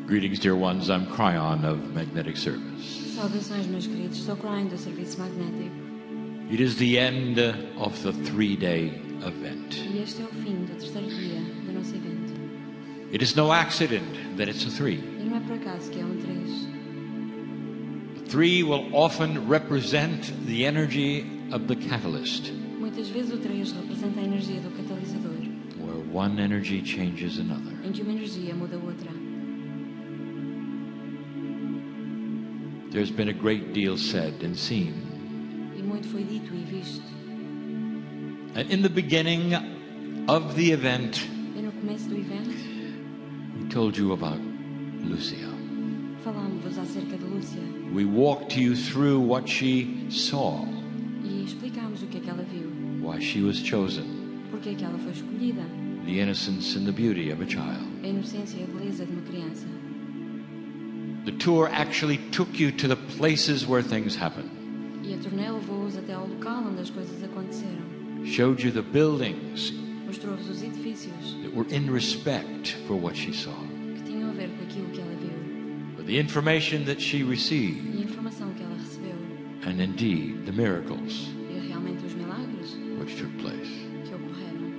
Greetings, dear ones. I'm Kryon of Magnetic Service. Saudações, meus queridos. Sou Kryon do Serviço Magnético. It is the end of the 3-day event. E este é o fim do terceiro dia do nosso evento. It is no accident that it's a 3. E não é por acaso que é um 3. 3 will often represent the energy of the catalyst, Muitas vezes o 3 representa a energia do catalisador, where one energy changes another. em que uma energia muda a outra. There's been a great deal said and seen. E muito foi dito e visto. And in the beginning of the event, E no começo do evento, we told you about Lucia. falámos-vos acerca de Lúcia We walked you through what she saw, e explicámos o que é que ela viu, why she was chosen, porque é que ela foi escolhida, the innocence and the beauty of a child. a inocência e a beleza de uma criança. The tour actually took you to the places where things happen, E a turnê levou-os até ao local onde as coisas aconteceram. showed you the buildings Mostrou-vos os edifícios that were in respect for what she saw, que tinham a ver com aquilo que ela viu, for the information that she received, e a informação que ela recebeu, and indeed the miracles e realmente os milagres which took place. que ocorreram.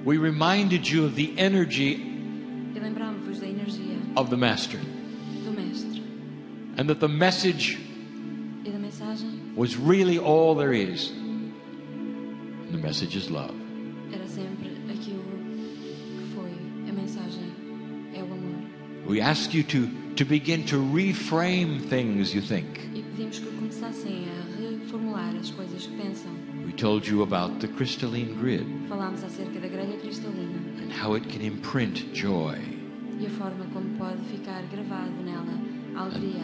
We reminded you of the energy E lembrámos-vos da energia of the Master, do Mestre and that the message e da mensagem was really all there is. And the message is love. era sempre aquilo que foi. A mensagem é o amor. We ask you to begin to reframe things you think. E pedimos que começassem a reformular as coisas que pensam. We told you about the crystalline grid Falámos acerca da grelha cristalina and how it can imprint joy. e a forma como pode ficar gravado nela a alegria.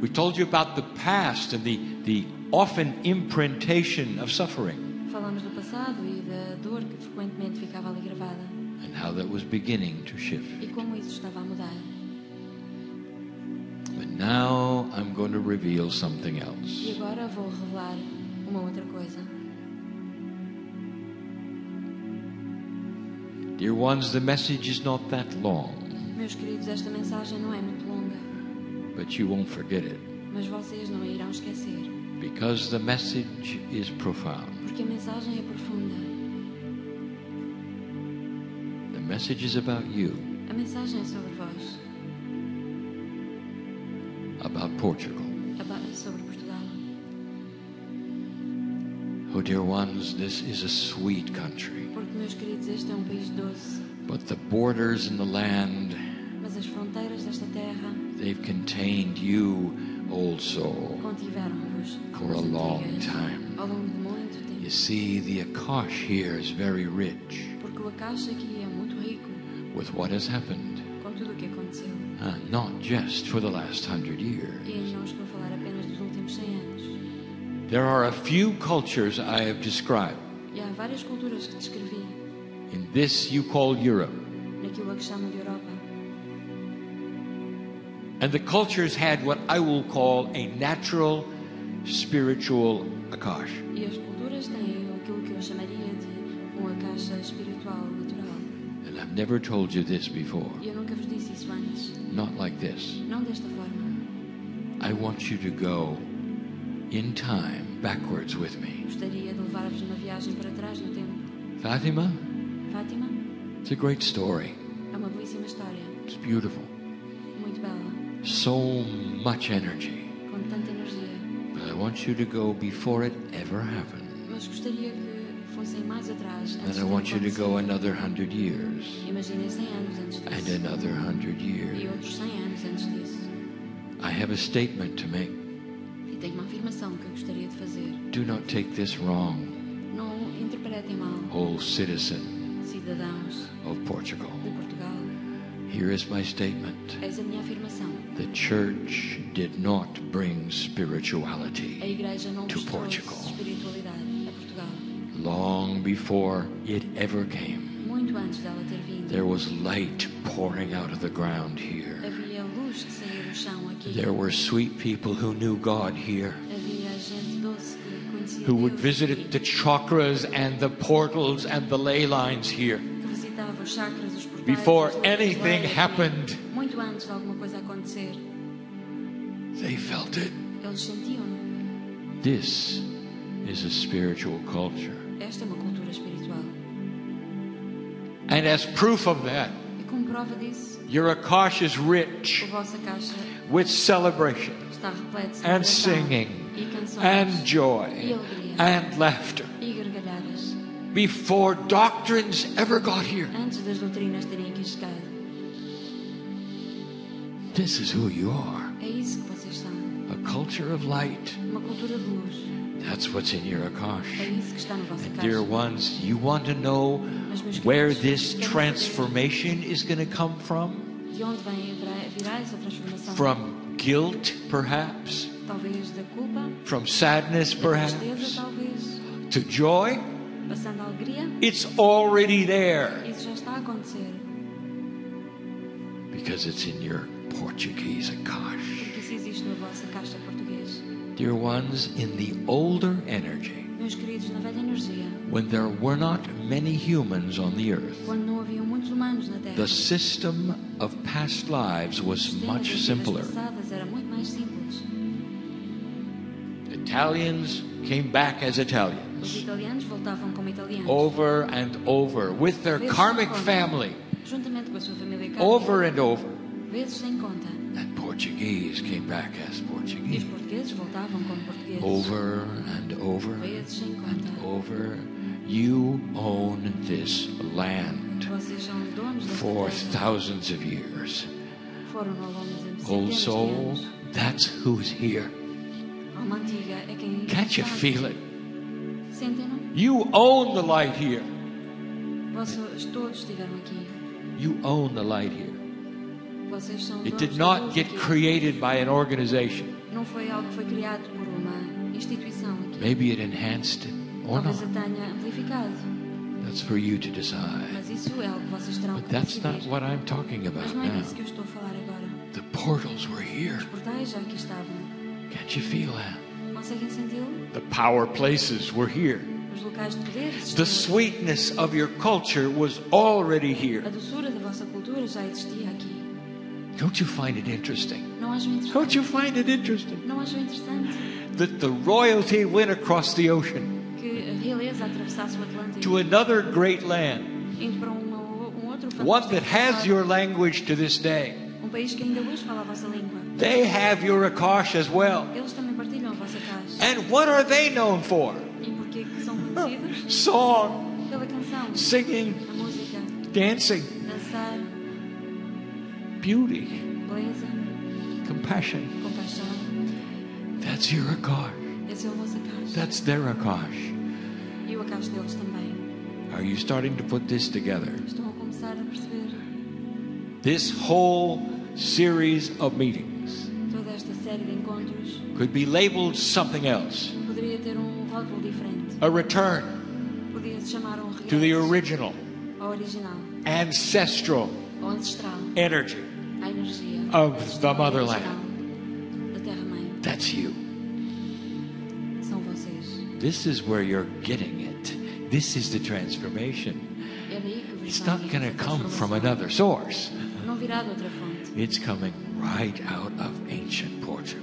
We told you about the past and the often imprintation of suffering Falámos do passado e da dor que frequentemente ficava ali gravada and how that was beginning to shift. e como isso estava a mudar. But now I'm going to reveal something E else. agora vou revelar uma outra coisa. Dear ones, the message is not that long, Meus queridos, esta mensagem não é muito longa, but you won't forget it mas vocês não a irão esquecer, because the message is profound. porque a mensagem é profunda. The message is about you, A mensagem é sobre vós, about Portugal. sobre Portugal. Oh, dear ones, this is a sweet country, Porque, meus queridos, este é um país doce, but the borders in the land, mas as fronteiras desta terra they've contained you, old soul, contiveram-vos for a long time. ao longo de muito tempo. You see, the Akash here is very rich Porque o Akash aqui é muito rico with what has happened, com tudo o que aconteceu. not just for the last 100 years. E não estou a falar apenas dos últimos 100 anos. There are a few cultures I have described E há várias culturas que descrevi in this you call Europe. naquilo a que chamam de Europa. And the cultures had what I will call a natural spiritual Akash. E as culturas têm aquilo que eu chamaria de uma caixa espiritual natural. And I've never told you this before. E eu nunca vos disse isso antes. Not like this. Não desta forma. I want you to go in time backwards with me. Gostaria de levar-vos numa viagem para trás no tempo. Fatima, Fátima it's a great story. é uma belíssima história. It's beautiful. Muito bela. So much energy. Com tanta energia. But I want you to go before it ever happened. Mas gostaria que fossem mais atrás antes And de I want you to acontecer. go another 100 years. Imaginem 100 anos antes And disso. another 100 E years. outros 100 anos antes disso. I have a statement to make. E tenho uma afirmação que eu gostaria de fazer. Do not take this wrong, Não interpretem mal, O citizen cidadãos of Portugal. de Portugal. Here is my statement. Eis a minha afirmação. The church did not bring A spirituality igreja não to trouxe Portugal. espiritualidade a Portugal. long before it ever came. Muito antes dela ter vindo. There was light pouring out of the ground here. Havia luz que saía do chão aqui. There were sweet people who knew God here, Havia gente doce que conhecia who would Deus visit aqui, the chakras and the portals and the ley lines here. que visitava os chakras, os portais, before as letras anything leiras, happened, muito antes de alguma coisa acontecer, they felt it. eles sentiam-no. This is a spiritual culture. Esta é uma cultura espiritual. And as proof of that, E como prova disso, your Akash is a rich vossa caixa with celebration está repleta de and celebração singing e canções and joy e alegria and laughter e gargalhadas, before doctrines ever got here. antes das doutrinas terem aqui chegado. This is who you are. É isso que vocês são. A culture of light. Uma cultura de luz. That's what's in your É Akash. isso que está na vossa And caixa. dear ones, you want to know Mas, meus where queridos, this querem saber transformation is going to come from? de onde virá essa transformação? From guilt, perhaps? Talvez da culpa, From sadness, da perhaps? tristeza, talvez, To joy? passando a alegria. It's already there Isso já está a acontecer. because it's in your Portuguese Porque Akash. isso existe na vossa caixa portuguesa. Dear ones, in the older energy, Meus queridos, na velha energia, when there were not many humans on the earth, quando não haviam muitos humanos na Terra, the system of past lives was o sistema much das vidas simpler. passadas era muito mais simples. Italians came back as Os Italians italianos voltavam como italianos. over and over with their Vezes karmic sem conta, family, juntamente com a sua família over kármica, and over. vezes sem conta. And Portuguese came back as E os Portuguese, portugueses voltavam como portugueses. over and over Vezes sem and conta. over. You own this land Vocês são donos da for terra. thousands of years. Foram ao longo de Old centenas de soul, anos. that's who's here. A alma antiga é quem Can't you está aqui. feel it? Sentem-no? You own the light here. Vocês todos estiveram aqui. You own the light here. Vocês são It donos did da not luz get aqui. created by an organization. Não foi algo que foi criado por uma instituição aqui. Maybe it enhanced it or Talvez not. a tenha amplificado. That's for you to decide. Mas isso é algo que vocês terão But que that's not decidir. what I'm talking about Mas não é now. disso que eu estou a falar agora. The portals were here. Os portais já aqui estavam. Can't you feel that? Conseguem senti-lo? The power places were here. Os locais de poder The existiam. sweetness of your culture was already A here. doçura da vossa cultura já existia aqui. Don't you find it interesting? Não acham Don't interessante? you find it interesting Não acham interessante that the royalty went across the ocean que a realeza atravessasse o Atlântico to another great land, indo para outro one fantástico that has lugar, your language to this day? país que ainda hoje fala a vossa língua. They have your Akash as well. Eles também partilham a vossa caixa. And what are they known for? E porquê que são conhecidos? Song, Pela canção, singing, a música, dancing, dançar, beauty, beleza, compassion. compaixão. That's your Akash. Esse é a vossa caixa. That's their Akash. E o caixa deles também. Are you starting to put this together? Estão a começar a perceber This whole series of meetings toda esta série de encontros could be labeled something else. poderia ter rótulo diferente. A return Podia se chamar to the regresso original, ao original, ancestral ao ancestral, energy. à energia Of ancestral the motherland. original da Terra-mãe. That's you. São vocês. This is where you're getting it. This is the transformation. É daí que It's vem not going to come from another source. Não virá de outra fonte. It's coming right out of ancient Portugal.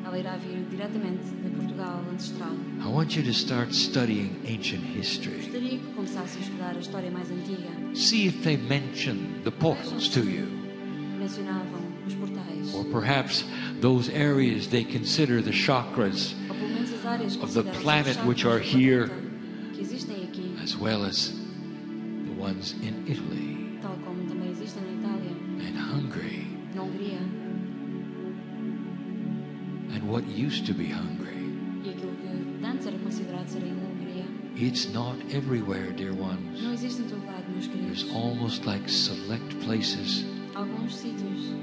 Ela irá vir diretamente de Portugal ancestral. I want you to start studying ancient history. Gostaria que começasse a estudar a história mais antiga. See if they mention the portals to you. Mencionavam os portais. Or perhaps those areas they consider the chakras, Ou pelo menos as áreas of the consideradas planet os which chakras are do here. planeta, que existem aqui, as well as the ones in Italy tal como também existem na Itália, and Hungary na Hungria, and what used to be Hungary. e aquilo que antes era considerado ser em Hungria. It's not everywhere, dear ones. Não existe em todo lado, meus There's queridos. almost like select places Alguns sítios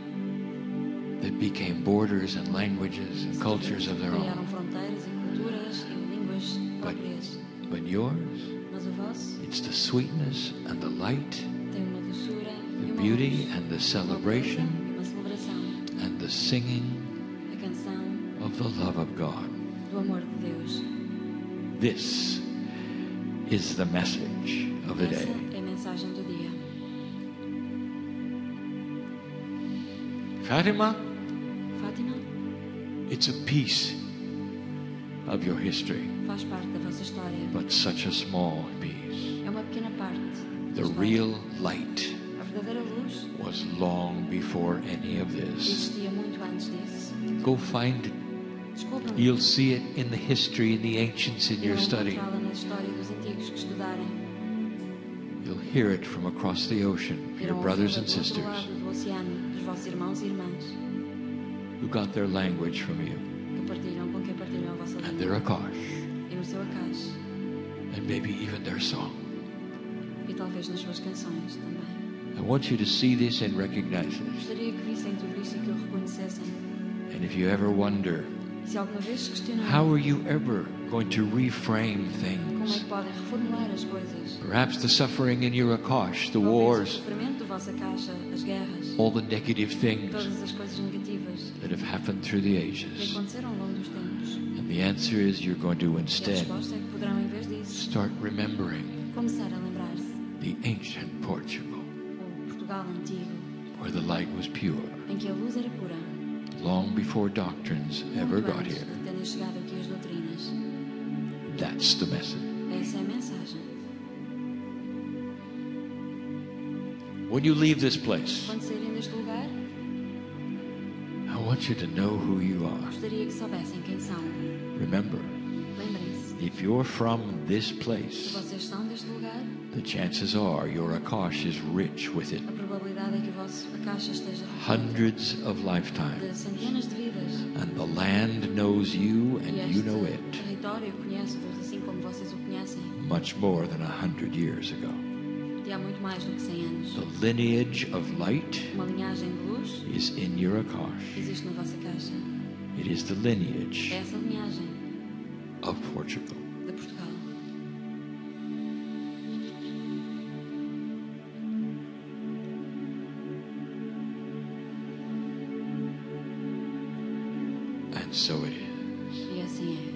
that became borders and languages and cultures of their criaram own. fronteiras e culturas e línguas próprias. But yours, Mas o vosso it's the sweetness and the light, tem uma doçura e the uma beauty luz, and the uma celebration beleza e uma celebração, and the singing a canção of the love of God. do amor de Deus. This is the message of the Essa day. é a mensagem do dia. Fatima, Fátima it's a piece of your history, faz parte da vossa história. but such a small piece. É uma pequena parte. The da história. real light A verdadeira luz was long before any of this. existia muito antes disso. Go find it. Descobriram. You'll see it in the history and the ancients in your Irão study. encontrá-la na história dos antigos que estudarem. You'll hear it from across the ocean, your Irão brothers ouvi-la and do outro sisters lado do oceano, dos vossos irmãos e irmãs who got their language from you que partilham com quem partilham a vossa and língua their akash e no seu acaso and maybe even their song. e talvez nas suas canções também. I want you to see this and recognize this. Gostaria que vissem tudo isto e que o reconhecessem. And if you ever wonder, Se alguma vez se questionarem how are you ever going to reframe como é things? que podem reformular as coisas, Perhaps the suffering in your akash, the talvez o wars, sofrimento da vossa caixa, as guerras, all the negative things todas as coisas negativas that have happened through the que ages. aconteceram ao longo dos tempos. And the answer is you're going to E a instead resposta é que poderão, em vez disso, start remembering começar a lembrar-se the ancient Portugal, o Portugal antigo, where the light was pure, em que a luz era pura, long before doctrines ever muito got antes here. de terem chegado aqui as doutrinas. That's the message. Essa é a mensagem. When you leave this place, Quando saírem deste lugar, I want you to know who you are. gostaria que soubessem quem são. Remember, Lembrem-se, if you're from this se place, vocês são deste lugar, the chances are your akash is rich with it. a probabilidade é que o vosso caixa esteja Hundreds of de lifetimes. centenas de vidas. And the land knows you E and este you know it território conhece-vos assim como vocês o conhecem, much more than 100 years ago. de há muito mais do que 100 anos. The lineage of light Uma linhagem de luz is in your akash. existe na vossa caixa. It is the É lineage essa linhagem of Portugal. de Portugal. And so it is. E assim é.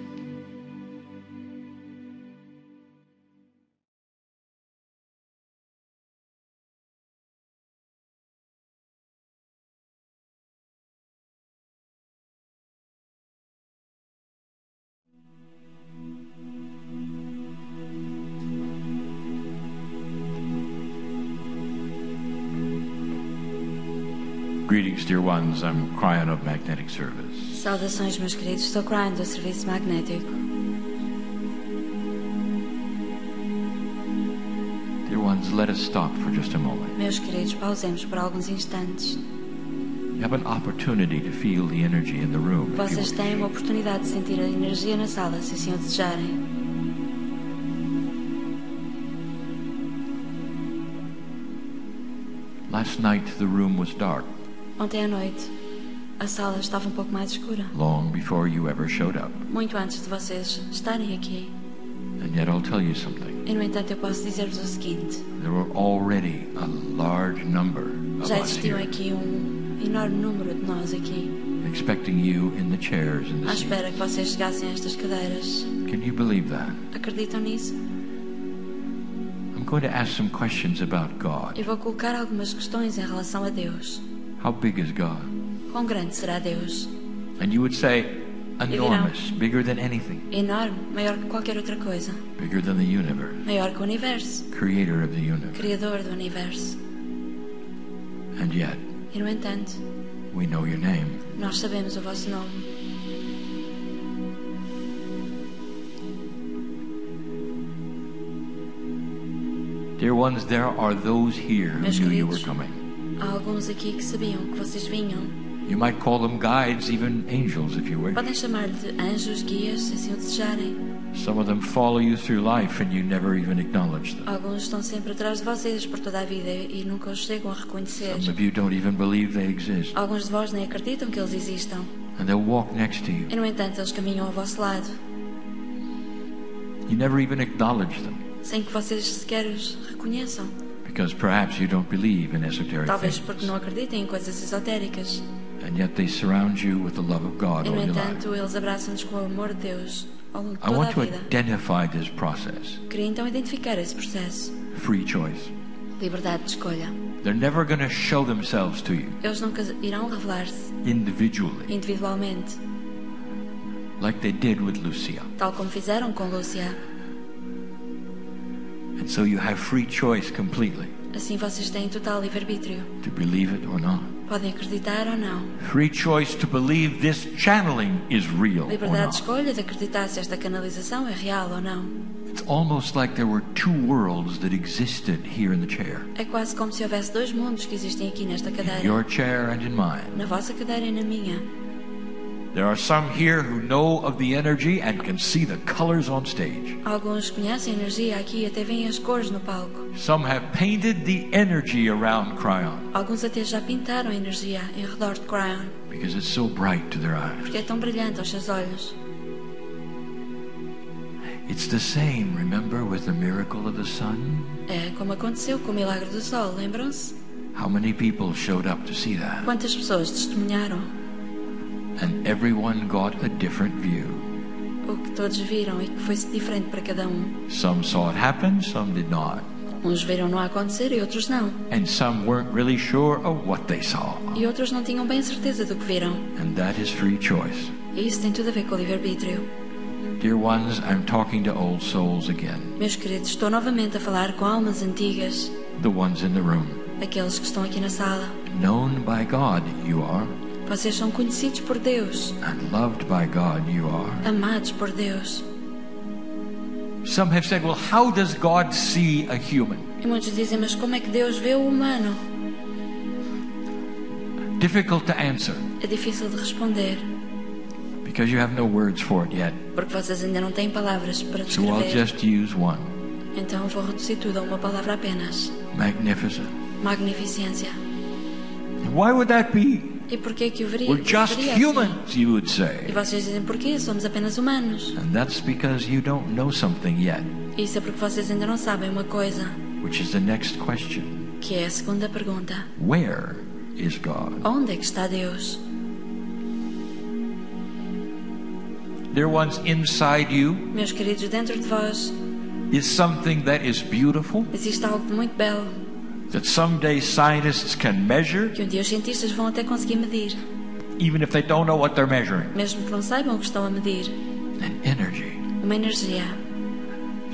Greetings, dear ones. I'm Kryon of Magnetic Service. Saudações, meus queridos. Estou Kryon do Serviço Magnético. Dear ones, let us stop for just a moment. Meus queridos, pausemos por alguns instantes. You have an opportunity to feel the energy in the room. if you Vocês wish. têm uma oportunidade de sentir a energia na sala, se assim o desejarem. Last night, the room was dark, Ontem à noite, a sala estava um pouco mais escura. long before you ever showed up. Muito antes de vocês estarem aqui. And yet, I'll tell you something. E, no entanto, eu posso dizer-vos o seguinte. There were already a large number of Já us existiam here, aqui enorme número de nós aqui, expecting you in the chairs and à the seats. espera que vocês chegassem a estas cadeiras. Can you believe that? Acreditam nisso? I'm going to ask some questions about God. Eu vou colocar algumas questões em relação a Deus. How big is God? Quão grande será Deus? And you would say, enormous, bigger than anything, Enorme, maior que qualquer outra coisa. bigger than the universe, Maior que o universo. creator of the universe. Criador do universo. And yet, E, no entanto, we know your name. nós sabemos o vosso nome. Dear ones, there are those here who Meus knew you were queridos, coming. há alguns aqui que sabiam que vocês vinham. You might call them guides, even angels if you wish. Podem chamar-lhe de anjos, guias, se assim o desejarem. Some of them follow you through life and you never even acknowledge them. Alguns estão sempre atrás de vocês por toda a vida e nunca os chegam a reconhecer. Some of you don't even believe they exist. Alguns de vós nem acreditam que eles existam. And they'll walk next to you. E, no entanto, eles caminham ao vosso lado, You never even acknowledge them sem que vocês sequer os reconheçam. because perhaps you don't believe in esoteric Talvez things. porque não acreditem em coisas esotéricas. And yet they surround you with the love of God E, all no your life. entanto, eles abraçam-nos com o amor de Deus ao longo de I toda a want to vida. identify this process. Queria então identificar esse processo. Free choice. Liberdade de escolha. They're never going to show themselves to you Eles nunca irão revelar-se individually, individualmente, like they did with Lucia. tal como fizeram com Lúcia. And so you have free choice completely Assim vocês têm total livre-arbítrio. to believe it or not. Podem acreditar ou não. Free choice to believe this channeling is real or Liberdade de not. escolha de acreditar se esta canalização é real ou não. It's almost like there were two worlds that existed here in the chair. É quase como se houvesse dois mundos que existem aqui nesta In cadeira. your chair and in mine. Na vossa cadeira e na minha. There are some here who know of the energy and can see the colors on stage. Alguns conhecem a energia aqui e até veem as cores no palco. Some have painted the energy around Kryon Alguns até já pintaram a energia em redor de Kryon, because it's so bright to their eyes. porque é tão brilhante aos seus olhos. It's the same, remember, with the miracle of the sun? É como aconteceu com o milagre do sol, lembram-se? How many people showed up to see that? Quantas pessoas testemunharam? And everyone got a different view. O que todos viram e que foi diferente para cada um. Some saw it happen, some did not. Uns viram-no acontecer e outros não. And some weren't really sure of what they saw. E outros não tinham bem certeza do que viram. And that is free choice. E isso tem tudo a ver com o livre-arbítrio. Dear ones, I'm talking to old souls again. Meus queridos, estou novamente a falar com almas antigas, The ones in the room. aqueles que estão aqui na sala. Known by God, you are. Vocês são conhecidos por Deus, And loved by God, you are. amados por Deus. Some have said, well, how does God see a human? E muitos dizem, mas como é que Deus vê o humano? Difficult to answer É difícil de responder, because you have no words for it yet. porque vocês ainda não têm palavras para So I'll descrever. just use one. Então vou reduzir tudo a uma palavra apenas. Magnificent. Magnificência. And why would that be? E porquê que o veria? We're just veria assim? humans, you would E say. vocês dizem, porquê? Somos apenas humanos. And that's because you don't know something yet, Isso é porque vocês ainda não sabem uma coisa, which is the next question. que é a segunda pergunta. Where is God? Onde é que está Deus? Dear ones, inside you Meus queridos, dentro de vós is something that is beautiful, existe algo de muito belo, that someday scientists can measure, que um dia os cientistas vão até conseguir medir, even if they don't know what they're measuring. mesmo que não saibam o que estão a medir. An energy Uma energia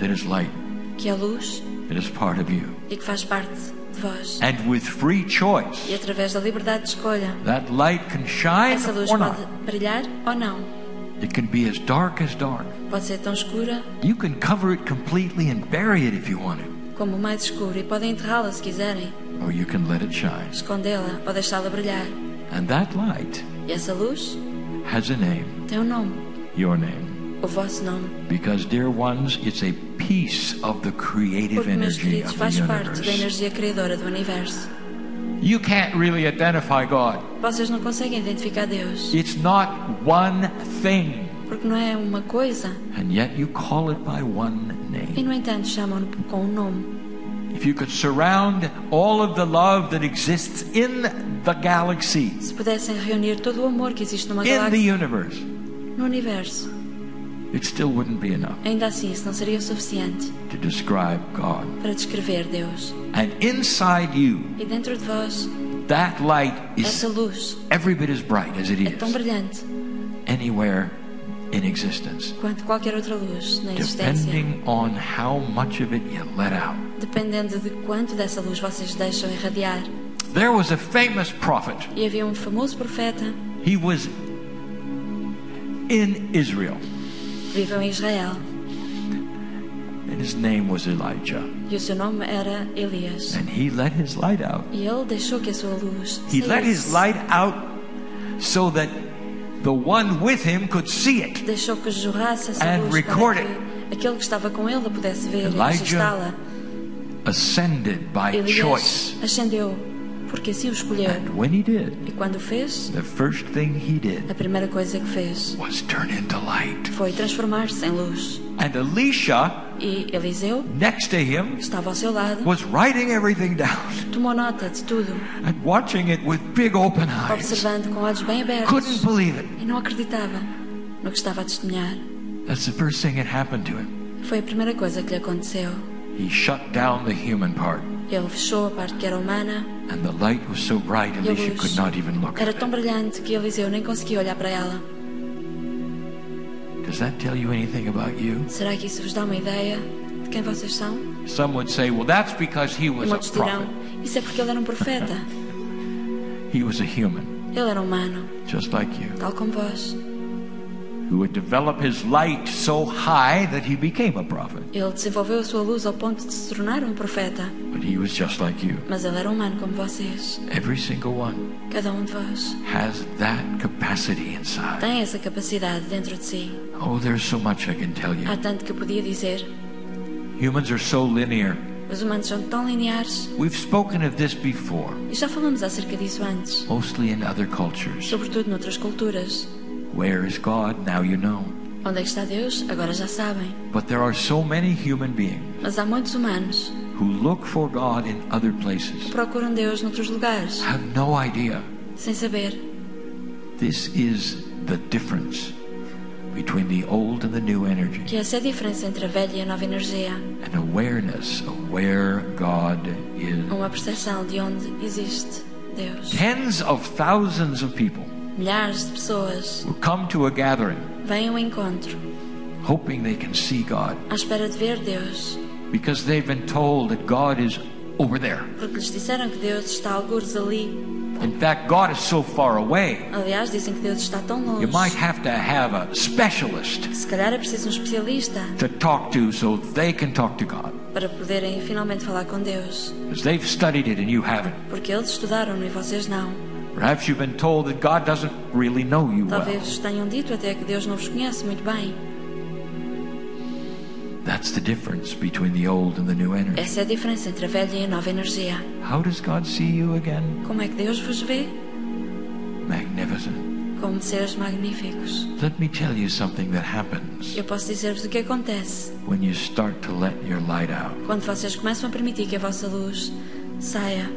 that is light, que é luz that is part of you. e que faz parte de vós. And with free E choice, através da liberdade de escolha, that light can shine essa luz or pode not. brilhar ou não. It can be as dark as dark. Pode ser tão escura You can cover it completely and bury it if you want to. como o mais escuro e podem enterrá-la se quiserem, Or you can let it shine. escondê-la ou deixá-la brilhar. And that light E essa luz has a name, tem um nome, your name. o vosso nome, Because, dear ones, it's a piece of the creative porque, meus energy queridos, of the faz parte da universe. energia criadora do universo. You can't really identify God. Vocês não conseguem identificar Deus, It's not one thing. porque não é uma coisa, And yet you call it by one e name. no entanto chamam-no com um nome. If you could surround all of the love that exists in the galaxy, Se pudessem reunir todo o amor que existe numa in the galáxia, universe, no universo, it still wouldn't be enough ainda assim isso não seria o suficiente to describe God. para descrever Deus. And inside you, E dentro de vós, that light essa is luz every bit as bright as it é tão is brilhante anywhere in existence, quanto qualquer outra luz na existência, depending on how much of it you let out. dependendo de quanto dessa luz vocês deixam irradiar. There was a famous prophet. E havia um famoso profeta, He was in Israel, viveu em Israel, and his name was Elijah. e o seu nome era Elias. And he let his light out. E ele deixou que a sua luz He let his saísse. light out so that the one with him could see it. Deixou que jorrasse essa And luz record para que aquele que estava com ele a pudesse ver e Elijah registá-la. Ascended by Elias choice. ascendeu porque assim o escolheu. And when he did, E quando o fez, the first thing he did a primeira coisa que fez was turn into light. foi transformar-se em luz. And Elisha, E Eliseu, next to him, que estava ao seu lado, was writing everything down tomou nota de tudo, and watching it with big open eyes. observando com olhos bem Couldn't abertos, believe it. e não acreditava no que estava a testemunhar. That's the first thing that happened to him. Foi a primeira coisa que lhe aconteceu. He shut down the human part. Ele fechou a parte que era humana. And the light was so bright, E a Elisha could luz not even look era at tão it. brilhante que Eliseu nem conseguia olhar para ela. Does that tell you anything about you? Será que isso vos dá uma ideia de quem vocês são? Some would say, well, that's because he E was a muitos dirão, prophet. isso é porque ele era um profeta. He was a human, Ele era humano, just like you, tal como vós. who would develop his light so high that he became a prophet. Ele desenvolveu a sua luz ao ponto de se tornar um profeta. But he was just like you. Mas ele era humano como vocês. Every single one Cada de vós has that capacity inside. tem essa capacidade dentro de si. Oh, there's so much I can tell Há you. tanto que eu podia dizer. Humans are so linear. Os humanos são tão lineares. We've spoken of this before, E já falamos acerca disso antes. mostly in other cultures. Sobretudo noutras culturas. Where is God? Now you know. Onde é que está Deus? Agora já sabem. But there are so many human beings Mas há muitos humanos who look for God in other que places, procuram Deus noutros lugares. have no idea. Sem saber. This is the difference between the old and the new energy. Que essa é a diferença entre a velha e a nova energia. An awareness of where God is. Uma percepção de onde existe Deus. Tens of thousands of people Milhares de pessoas will come to a gathering vêm ao encontro hoping they can see God à espera de ver Deus. because they've been told that God is over there. Porque lhes disseram que Deus está algures ali. In fact, God is so far away, Aliás, dizem que Deus está tão you longe might have to have a specialist que se calhar é preciso um especialista to talk to so they can talk to God. para poderem finalmente falar com Deus. Because they've studied it and you haven't. Porque eles estudaram e vocês não. Perhaps you've been told that God doesn't really know you well. Talvez tenham dito até que Deus não vos conhece muito bem. That's the difference between the old and the new energy. Essa é a diferença entre a velha e a nova energia. How does God see you again? Como é que Deus vos vê? Magnificent. Como seres magníficos. Let me tell you something that happens Eu posso dizer-vos o que acontece when you start to let your light out. quando vocês começam a permitir que a vossa luz saia.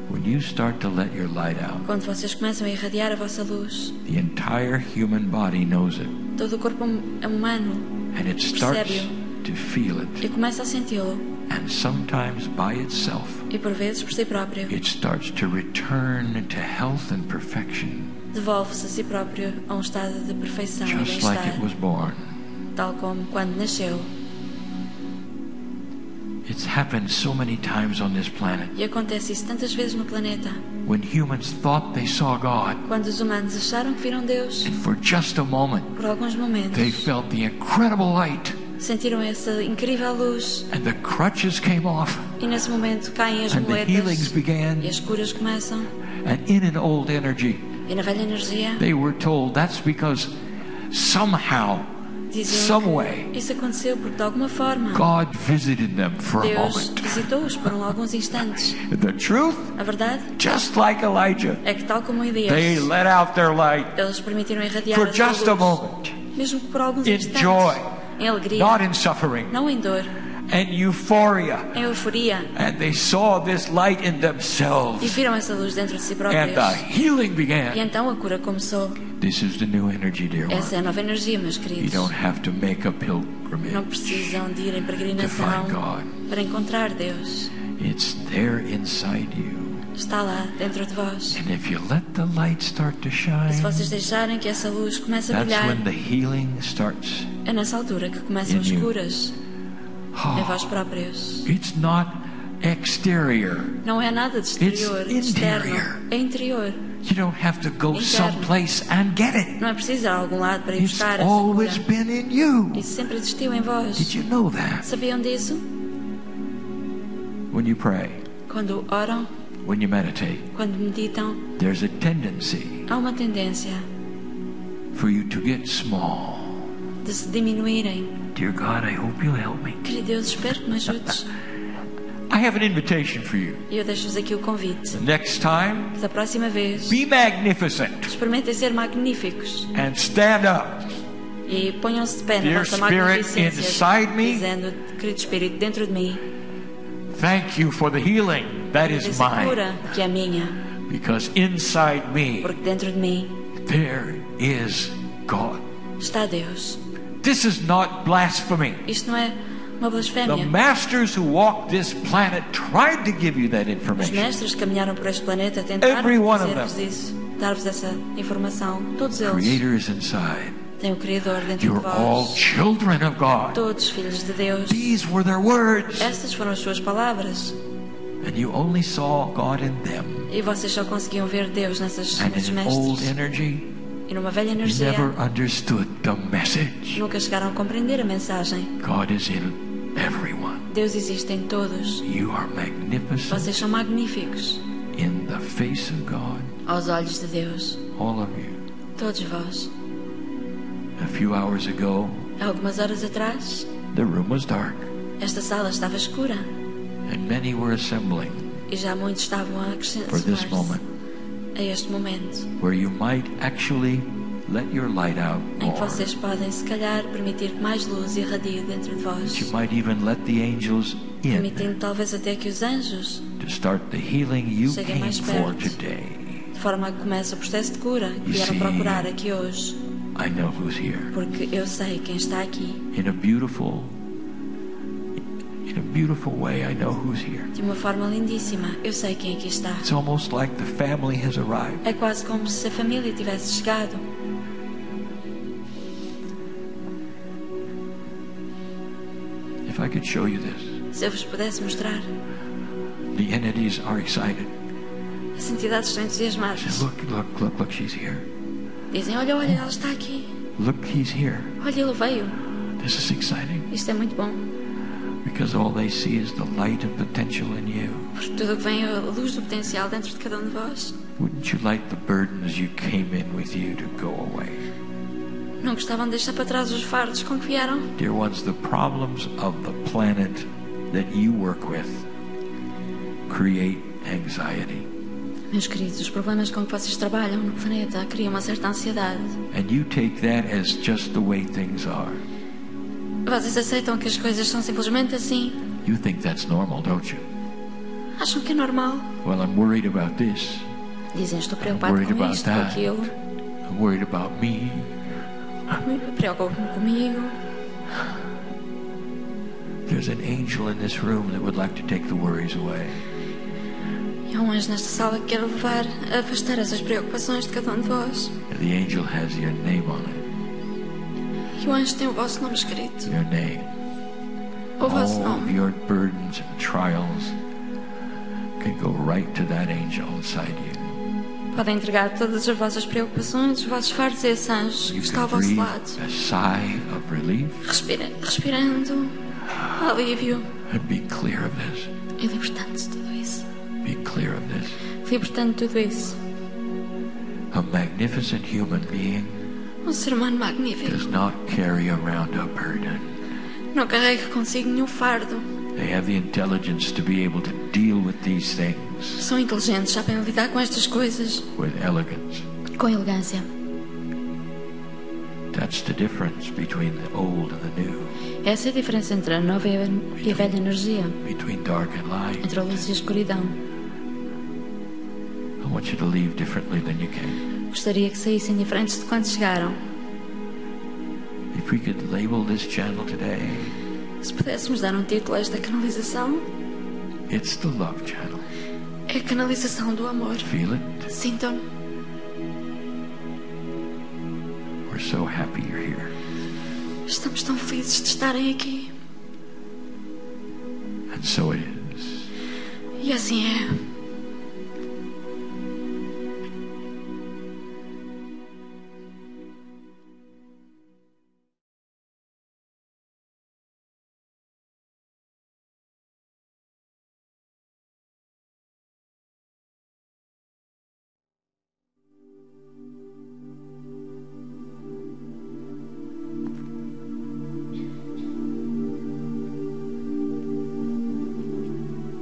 When you start to let your light out, Quando vocês começam a irradiar a vossa luz. the entire human body knows it. Todo o corpo humano And it starts percebe-o to feel e it. começa a senti-lo. And sometimes by itself, E por vezes por si próprio it starts to return to health and perfection, devolve-se a si próprio a um estado de perfeição e just like it bem-estar, was born. tal como quando nasceu. It's happened so many times on this planet. E acontece isso tantas vezes no planeta. When humans thought they saw God, Quando os humanos acharam que viram Deus, and for just a moment, por alguns momentos, they felt the incredible light, sentiram essa incrível luz. and the crutches came off, E nesse momento caem as and the healings moletas began. e as curas começam. And in an old energy, E na velha energia they were told that's because somehow, diziam some way, que isso aconteceu porque de alguma forma God visited them for a Deus moment. visitou-os por alguns instantes. The truth, A verdade just like Elijah, é que tal como they Elias, let out their light eles permitiram irradiar for a sua just a luz, moment, mesmo que por alguns in instantes, joy, em alegria, not in suffering, não em dor, and euphoria. em euforia, And they saw this light in e themselves, viram essa luz dentro de si and próprios. the healing E began. então a cura começou. This is the new energy, dear Essa é one. a nova energia, meus You queridos. don't have to make a Não pilgrimage precisam de ir em to peregrinação find God. para encontrar Deus. It's there inside you. Está lá dentro de vós. And if you let the light start to E se shine, vocês deixarem que essa luz comece a that's brilhar, when the healing starts. é nessa altura que começam In as you. curas em vós Oh, próprios. it's not exterior. Não é nada de exterior, de It's externo. interior. É interior. You don't have to go Interno. someplace and get it. Não é preciso ir a algum lado para ir It's buscar essa always cura. been in you. Isso sempre existiu em vós. Did you know that? Sabiam disso? When you pray, Quando oram, when you meditate, quando meditam, there's a tendency há uma tendência for you to get small. de se diminuírem. Dear God, I hope you'll help me. Querido Deus, espero que me ajudes. I have an invitation for you. E eu deixo-vos aqui o convite. The next time, Da próxima vez, be magnificent experimentem ser magníficos. and stand up. E ponham-se de pé na Dear vossa Spirit magnificência, inside me, dizendo, querido Espírito, dentro de mim, thank you for the healing that is essa mine. cura que é minha. Because inside me, Porque dentro de mim there is God. está Deus. This is not blasphemy. Isto não é Uma The blasfémia. masters who walked this planet tried to give you that Os information. mestres que caminharam por este planeta tentaram Every one of dizer-vos isso, dar-vos essa informação. Todos eles Creator is inside. têm o Criador dentro de You're all vós. children of God. Todos filhos de Deus. These were their words. Estas foram as suas palavras. And you only saw God in them. E vocês só conseguiam ver Deus nesses And nesses in an old mestres. energy, E numa velha you energia, never understood the message. nunca chegaram a compreender a mensagem. God is in everyone. Deus existe em todos. You are magnificent Vocês são magníficos in the face of God. aos olhos de Deus. All of you. Todos vós. A few hours ago, Algumas horas atrás, the room was dark, esta sala estava escura and many were assembling e já muitos estavam a for this acrescentar-se moment, a este momento where you might actually let your light out em que more. vocês podem, se calhar, permitir que mais luz irradie dentro de vós, You might even let the angels in permitindo talvez até que os anjos, to start the healing you cheguem came mais for perto. today. de forma a que comece o processo de cura que You vieram see, procurar aqui hoje, I know who's here. porque eu sei quem está aqui. In a beautiful way, I know who's here. De uma forma lindíssima, eu sei quem aqui está. It's almost like the family has arrived. É quase como se a família tivesse chegado. If I could show you this, Se eu vos pudesse mostrar, the entities are excited. as entidades estão entusiasmadas. Look, she's here. Dizem, olha, ela está aqui. Look, he's here. Olha, ele veio. This is exciting Isto é muito bom. because all they see is the light of potential in you. Porque tudo o que vem é a luz do potencial dentro de cada um de vós. Wouldn't you like the burdens you came in with you to go away? Não gostavam de deixar para trás os fardos com que vieram? Dear ones, the problems of the planet that you work with create anxiety. Meus queridos, os problemas com que vocês trabalham no planeta criam uma certa ansiedade. And you take that as just the way things are. Vocês aceitam que as coisas são simplesmente assim? You think that's normal, don't you? Acham que é normal? Well, I'm worried about this. Dizem, estou I'm preocupado worried com about isto, com that. aquilo. I'm worried about me. Preocupo-me comigo. There's an angel in this room that would like to take the worries away. E há um anjo nesta sala que quer levar, afastar essas preocupações de cada um de vós. And the angel has your name on it. E o anjo tem o vosso nome escrito. Your name. O vosso All of nome. your burdens and trials can go right to that angel inside you. Podem entregar todas as vossas preocupações, os vossos fardos a esse anjo que You está ao can vosso breathe lado. a sigh of relief Respirando, alívio and be clear of this. e libertando-se de tudo isso. Be clear of this. Libertando tudo isso. A magnificent human being Um ser humano magnífico. does not carry around a burden. Não carrega consigo nenhum fardo. They have the intelligence to be able to deal with these things São inteligentes, sabem lidar com estas coisas with elegance. com elegância. That's the difference between the old and the new, Essa é a diferença entre a nova e a velha energia, between dark and light. entre a luz e a escuridão. I want you to leave differently than you came. Gostaria que saíssem diferentes de quando chegaram. If we could label this channel today, Se pudéssemos dar um título a esta canalização, it's the love channel. é a canalização do amor. Feel it? Sintam-no. We're so happy you're here. Estamos tão felizes de estarem aqui. And so it is. E assim é.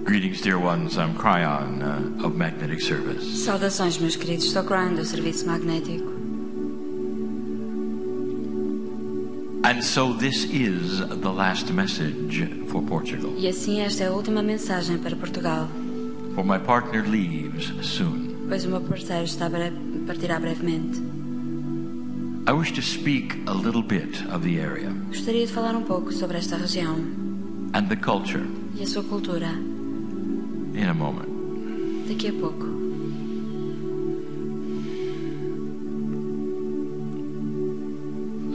Greetings, dear ones. I'm Kryon of Magnetic Service. Saudações, meus queridos. Sou Kryon do Serviço Magnético. And so this is the last message for Portugal. E assim esta é a última mensagem para Portugal, For my partner leaves soon. pois o meu parceiro partirá brevemente. I wish to speak a little bit of the area. Gostaria de falar um pouco sobre esta região. and the culture e a sua cultura in a moment. daqui a pouco.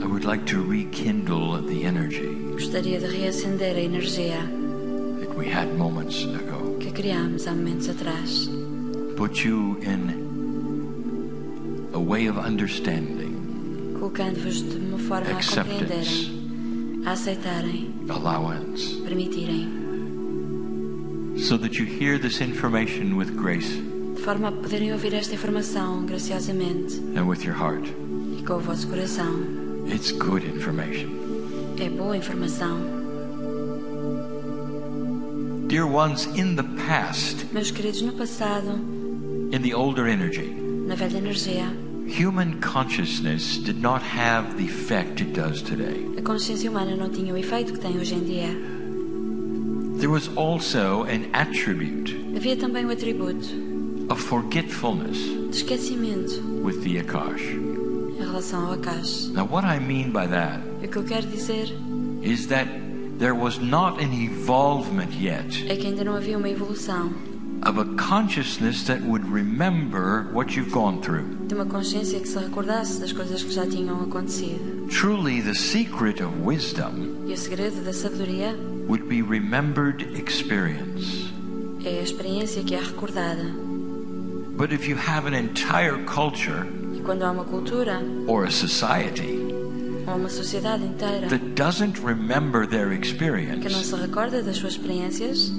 I would like to rekindle the energy Gostaria de reacender a energia that we had moments ago. que criámos há momentos atrás. Put you in a way of understanding, Colocando-vos de uma forma a acceptance, compreenderem, a aceitarem, allowance, permitirem, so that you hear this information with grace de forma a poderem ouvir esta informação graciosamente and with your heart. e com o vosso coração. It's good information. É boa informação. Dear ones, in the past, Meus queridos, no passado, in the older energy, na velha energia, human consciousness did not have the effect it does today. a consciência humana não tinha o efeito que tem hoje em dia. There was also an attribute Havia também o atributo of forgetfulness de esquecimento with the Akash. em relação ao Akash. Now, what I mean by that E o que eu quero dizer is that there was not an evolvement yet é que ainda não havia uma evolução of a consciousness that would remember what you've gone through. de uma consciência que se recordasse das coisas que já tinham acontecido. Truly, the secret of wisdom E o segredo da sabedoria would be remembered experience. é a experiência que é recordada. But if you have an entire culture E quando há uma cultura or a society ou uma sociedade inteira that doesn't remember their que não experience, se recorda das suas experiências,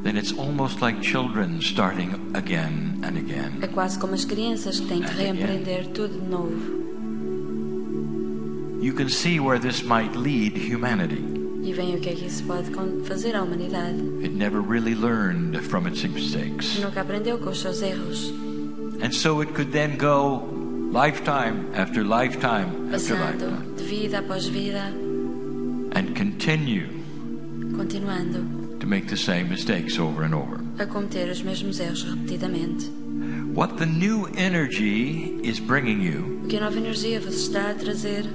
then it's almost like children starting again and again. é quase como as crianças que têm que And again. reempreender tudo de novo. You can see where this might lead humanity. E veem o que é que isso pode fazer à humanidade. It never really learned from its mistakes. Nunca aprendeu com os seus erros, And so it could then go lifetime after lifetime after passando lifetime de vida após vida, and continue continuando to make the same mistakes over and over. a cometer os mesmos erros repetidamente. What the new energy is bringing you O que a nova energia vos está a trazer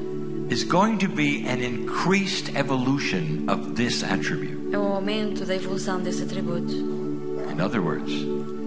is going to be an increased evolution of this attribute. é um aumento da evolução desse atributo. In other words,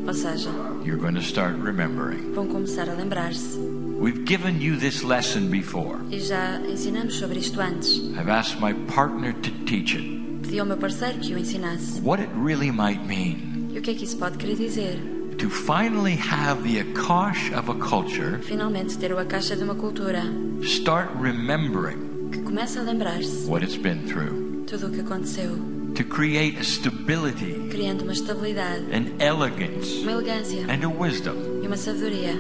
Ou seja, you're going to start remembering. vão começar a lembrar-se. We've given you this lesson before. E já ensinamos sobre isto antes. I've asked my partner to teach it. Pedi ao meu parceiro que o ensinasse. What it really might mean E o que é que isso pode querer dizer? to finally have the Akash of a culture Finalmente ter a caixa de uma cultura start remembering que começa a lembrar-se what it's been through, tudo o que aconteceu, to create a stability, criando uma estabilidade, an elegance, uma elegância and a wisdom e uma sabedoria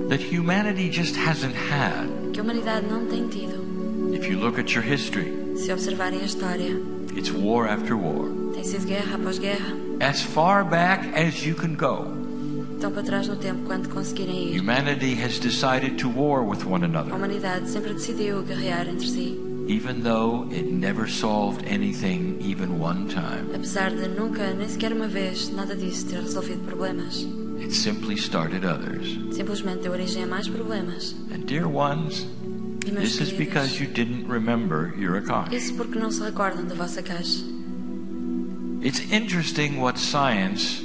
that humanity just hasn't had. que a humanidade não tem tido. If you look at your history, Se observarem a história, it's war after war. tem sido guerra após guerra, As far back as you can go, tão para trás no tempo quanto conseguirem ir. humanity has decided to war with one A another, humanidade sempre decidiu guerrear entre si, even though it never solved anything even one time. apesar de nunca, nem sequer uma vez, nada disso ter resolvido problemas. It simply started others. Simplesmente deu origem a mais problemas. And dear ones, E meus this is because queridos, you didn't remember your Akash. isso porque não se recordam da vossa caixa. It's interesting what science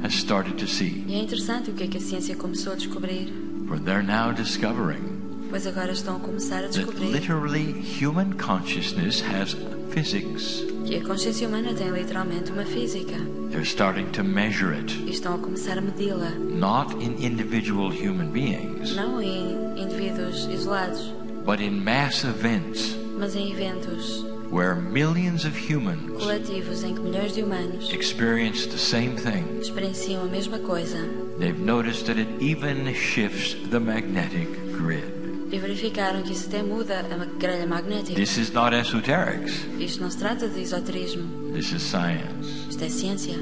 has started to see, E é interessante o que é que a ciência começou a descobrir, for they're now discovering pois agora estão a começar a that descobrir literally human consciousness has physics. que a consciência humana tem literalmente uma física They're starting to measure it, e estão a começar a medi-la, not in individual human beings, não em indivíduos isolados, but in mass events mas em eventos where millions of humans coletivos em que milhões de humanos experience the same thing. experienciam a mesma coisa. They've noticed that it even shifts the magnetic grid. E verificaram que isso até muda a grelha magnética. This is not esoterics. Isto não se trata de esoterismo. This is science. Isto é ciência.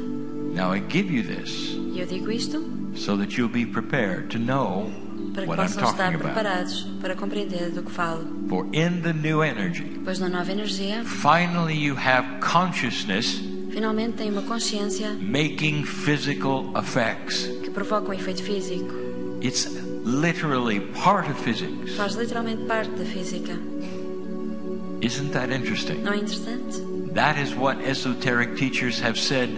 Now I give you this E eu digo isto so that you'll be prepared to know para que what I'm possam estar talking about. preparados para compreender do que falo. For in the new energy, Pois na nova energia, finally you have consciousness finalmente tem uma consciência making physical effects. que provoca um efeito físico. It's literally part of physics. Faz literalmente parte da física. Isn't that interesting? Não é interessante? That is what esoteric teachers have said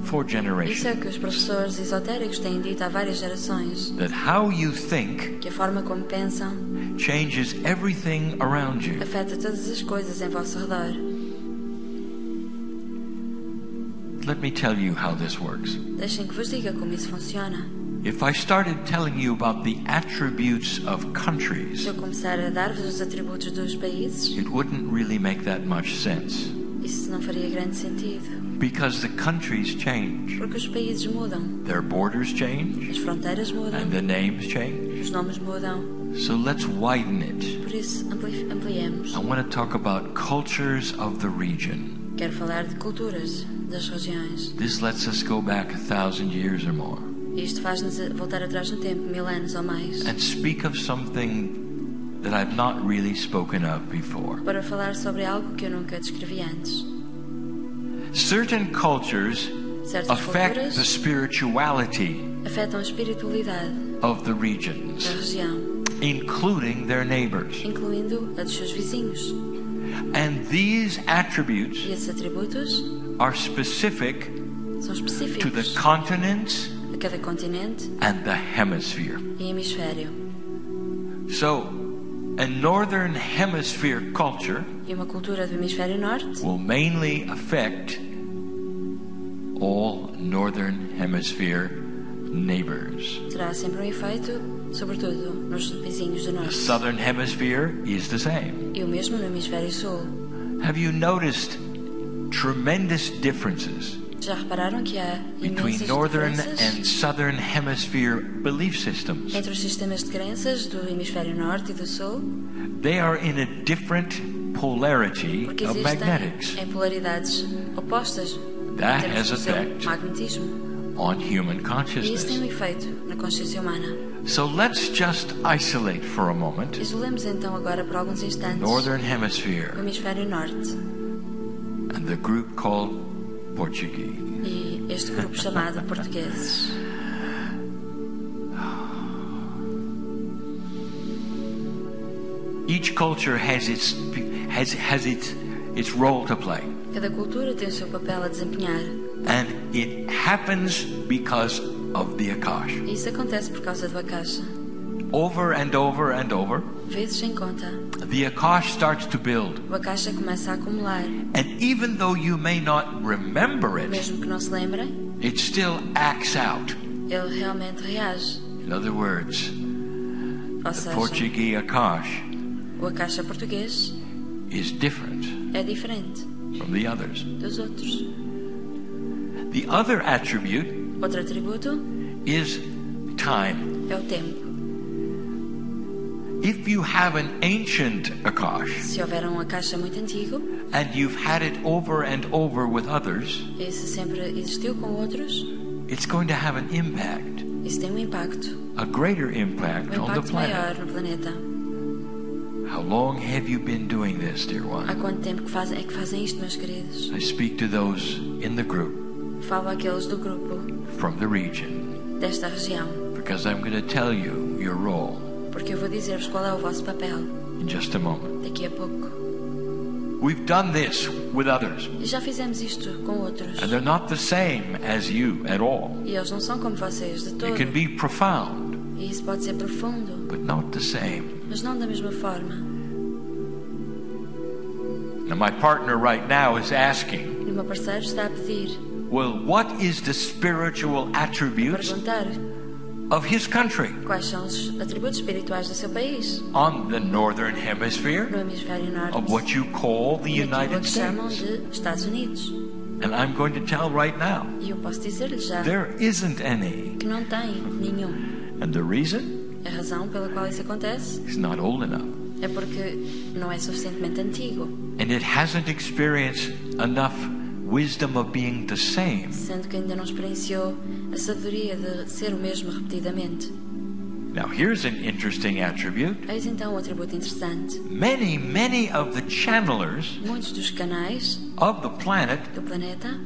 for Isso é generations. o que os professores esotéricos têm dito há várias gerações. That how you think Que a forma como pensam changes everything around you. afeta todas as coisas em vosso redor. Let me tell you how this works. Deixem que vos diga como isso funciona. If I started telling you about the attributes of countries, Se eu começar a dar-vos os atributos dos países, it wouldn't really make that much sense. isso não faria grande sentido. Because the countries change. Porque os países mudam, Their borders change as fronteiras mudam, and the names change. os nomes mudam. So let's widen it. Por isso, ampliemos. I want to talk about cultures of the region. Quero falar de culturas das regiões. This lets us go back 1,000 years or more Isto faz-nos voltar atrás no tempo, 1000 anos ou mais, and speak of something that I've not really spoken of before. para falar sobre algo que eu nunca descrevi antes. Certain cultures Certas affect culturas the spirituality afetam a espiritualidade of the da regions, região, including their neighbors. incluindo a dos seus vizinhos. And these attributes E esses atributos are specific são to the específicos continents a cada continente and the hemisphere. e hemisfério. So, a northern hemisphere culture E uma cultura do hemisfério norte will mainly affect all northern hemisphere neighbors. terá sempre um efeito, sobretudo nos vizinhos do The norte. southern hemisphere is the same. E o mesmo no hemisfério sul. Have you noticed tremendous differences Já repararam que há between imensas northern diferenças and southern hemisphere belief systems? entre os sistemas de crenças do hemisfério norte e do sul? They are in a different polarity Porque of magnetics existem em polaridades opostas That em termos has do seu effect magnetismo. on human E isso tem consciousness. um efeito na consciência humana. So let's just isolate for a moment Isolemos então agora por alguns instantes northern o hemisphere hemisfério norte and the group called Portuguese. e este grupo chamado portugueses. Each culture has its role to play, Cada cultura tem o seu papel a desempenhar. and it happens because of the Akash. E isso acontece por causa do Akasha. Over and over and over, Vezes sem conta, the Akash starts to build, o Akasha começa a acumular. and even though you may not remember it, Mesmo que não se lembrem, it still acts out. ele realmente reage. In other words, Ou the seja, Portuguese Akash o Akasha português is different é diferente from the others. dos outros. The other attribute Outro atributo is time. é o tempo. If you have an ancient Akash Se houver um Akasha muito antigo, and you've had it over and over with others, e se sempre existiu com outros, it's going to have an impact, isso tem um impacto. a greater impact Um on the impacto planet. maior no planeta. How long have you been doing this, dear Há one? quanto tempo é que fazem isto, meus queridos? I speak to those in the group Falo àqueles do grupo from the region desta região, because I'm going to tell you your role porque eu vou dizer-vos qual é o vosso papel in just a moment. daqui a pouco. We've done this with others, E já fizemos isto com outros. and they're not the same as you at all. E eles não são como vocês de todo. It can be profound, E isso pode ser profundo, but not the same. mas não da mesma forma. Now, my partner right now is asking, E o meu parceiro está a pedir, well, what is the spiritual a attributes perguntar of his country quais são os atributos espirituais do seu país, on the northern no hemisphere hemisfério norte, of what you call the daquilo United que chamam States? de Estados Unidos. And I'm going to tell right now, E eu posso dizer-lhe já there isn't any. que não tem nenhum. And the reason A razão pela qual isso acontece is not old enough. é porque não é suficientemente antigo, And it hasn't experienced enough wisdom of being the same. sendo que ainda não experienciou a sabedoria de ser o mesmo repetidamente. Now, here's an interesting attribute. Eis então um atributo interessante. Many of the channelers Muitos dos canais of the planet do planeta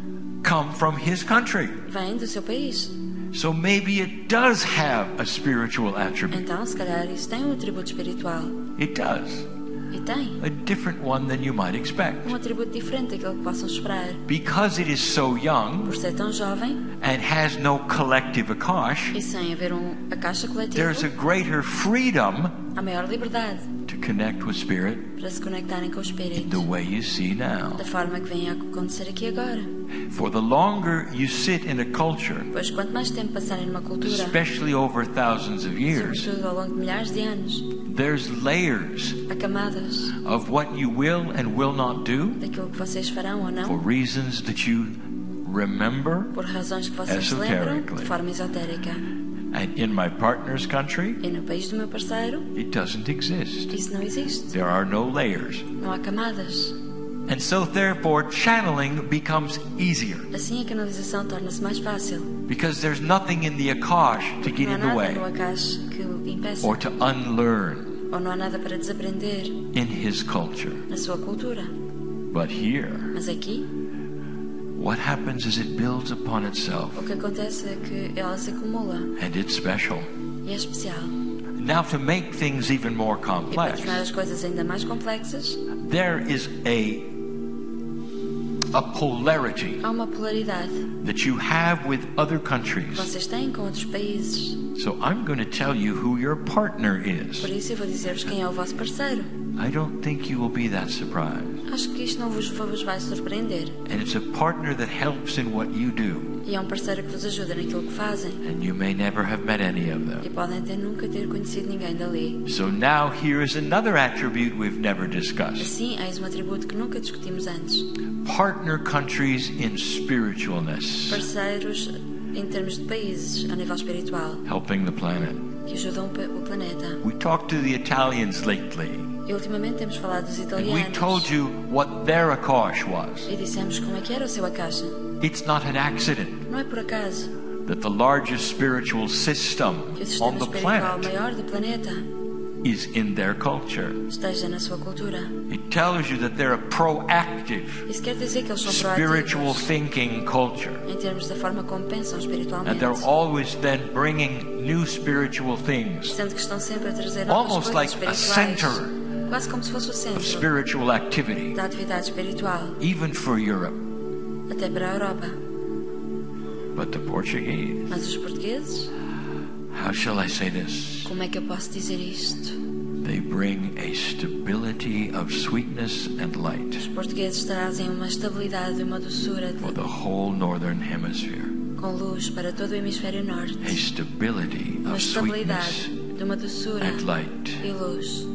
come from his country. vêm do seu país. So maybe it does have a spiritual attribute. Então, se calhar, isso tem um atributo espiritual. It does. E tem a different one than you might expect. atributo diferente daquilo que possam esperar. Because it is so young Por ser tão jovem and has no collective akash, e sem haver a caixa coletiva, there's a greater freedom há maior liberdade to connect with Spirit para se conectarem com o Espírito, the way you see now. da forma que vem a acontecer aqui agora. For the longer you sit in a culture, Pois quanto mais tempo passarem numa cultura, especially over thousands of years, sobretudo ao longo de milhares de anos, there's layers há camadas of what you will and will not do daquilo que vocês farão ou for não, reasons that you remember. por razões que vocês se lembram Esoterically. de forma esotérica. And in my partner's country, E no país do meu parceiro, it doesn't exist. isso não existe. There are no layers. Não há camadas. And so therefore channeling becomes easier Assim a canalização torna-se mais fácil. because there's nothing in the akash to get Não há in the nada way no acaso que o impeça. or to unlearn Ou não há nada para desaprender in his culture. na sua cultura. But here, Mas aqui, what happens is it builds upon itself o que acontece é que ela se acumula. and it's special. E é especial. Now to make things even more E para complex, tornar as coisas ainda mais complexas, there is a polarity há uma polaridade that you have with other que countries. vocês têm com outros países. So I'm going to tell you who your partner is. Por isso eu vou dizer-vos quem é o vosso parceiro. I don't think you will be that surprised. Acho que isto não vos vai surpreender. And it's a partner that helps in what you do. E é um parceiro que vos ajuda naquilo que fazem. And you may never have met any of E them. podem até nunca ter conhecido ninguém dali. So now here is another attribute we've never discussed. Assim, eis um atributo que nunca discutimos antes. Partner countries in spiritualness, Parceiros em termos de países a nível espiritual helping the planet. que ajudam o planeta. We talked to the Italians lately, E ultimamente temos falado dos and we italianos. told you what their akash was. E dissemos como é que era o seu akasha. It's not an accident Não é por acaso that the largest spiritual system que o on sistema the espiritual planet maior do planeta is in their culture. esteja na sua cultura. It tells you that they're a proactive, Isso quer dizer que eles são spiritual proativos thinking culture. em termos da forma como pensam And espiritualmente. they're always then bringing new spiritual things, Sendo que estão sempre a trazer novas almost coisas like a espirituais. center Quase como se fosse o of centro spiritual activity, da atividade espiritual, even for Europe. até para a Europa. But the Portuguese, Mas os portugueses, how shall I say this? como é que eu posso dizer isto? They bring a stability of sweetness and light Os portugueses trazem uma estabilidade e uma doçura for the whole northern hemisphere. com luz para todo o hemisfério norte. A stability Uma of estabilidade sweetness de uma doçura and light. e luz.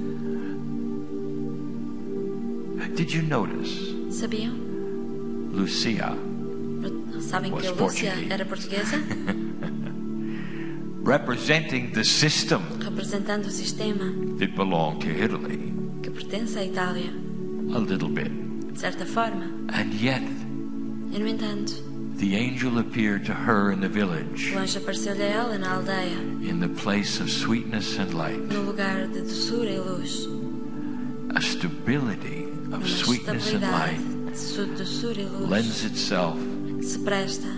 Did you notice Sabiam? Lucia, Sabem que a Was Lúcia Portuguese. era portuguesa? representing the system Representando o sistema that belonged to Italy que pertence à Itália, a little bit. de certa forma. And yet, E, no entanto, the angel appeared to her in the village, o anjo apareceu-lhe a ela na aldeia, in the place of sweetness and light. no lugar de doçura e luz. A stability Uma of sweetness and estabilidade light de doçura e luz lends itself que se presta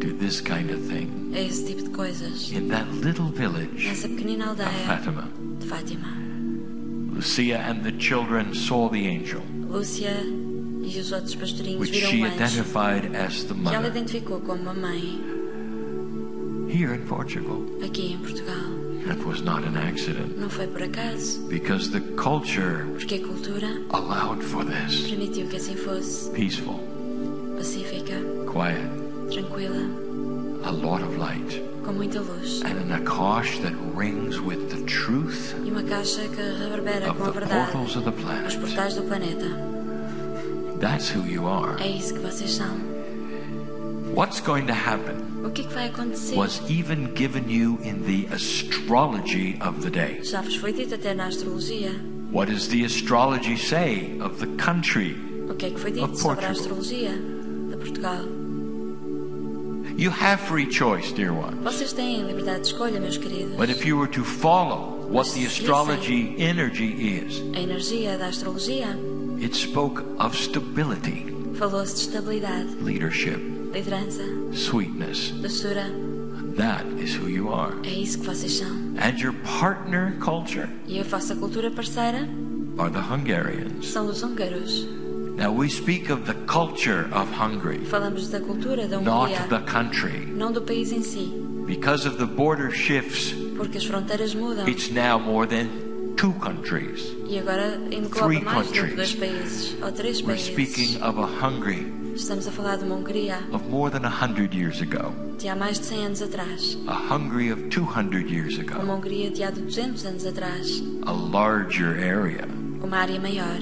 to this kind of thing a esse tipo de coisas. in that little village Nessa pequenina of aldeia Fatima. de Fátima. Lucia and the children saw the angel, Lúcia e os outros pastorinhos which viram she o anjo, identified as the que ela mother. identificou como a mãe Here in Portugal, aqui em Portugal. it was not an accident Não foi por acaso, because the culture porque a cultura allowed for this. permitiu que assim fosse. Peaceful, Pacífica, quiet, tranquila, a lot of light, com muita luz. and an akash that rings with the truth E uma caixa que reverbera of com a the verdade portals of the os planet. portais do planeta. That's who you are. É isso que vocês são. What's going to happen O que é que vai acontecer? was even given you in the astrology of the day. Já vos foi dito até na astrologia. What does the astrology say of the country? O que é que foi dito Of sobre a Portugal. astrologia de Portugal? You have free choice, dear one. Vocês têm liberdade de escolha, meus queridos. But if you were to follow what the astrology energy is, A energia da astrologia it spoke of stability, falou-se de estabilidade, leadership, liderança, sweetness. doçura. That is who you are. É isso que vocês são. And your partner culture E a vossa cultura parceira are the Hungarians. são os húngaros. Now we speak of the culture of Hungary, Falamos da cultura da not Hungria, the country. não do país em si. Because of the border shifts, Porque as fronteiras mudam. it's now more than 2 countries. E agora engloba 3 mais do que 2 countries. países, ou 3 We're países. speaking of a Hungary Estamos a falar de uma Hungria of more than 100 years ago, de há mais de 100 anos atrás. a Hungary of 200 years Uma ago, Hungria de há de 200 anos atrás. a larger area. Uma área maior.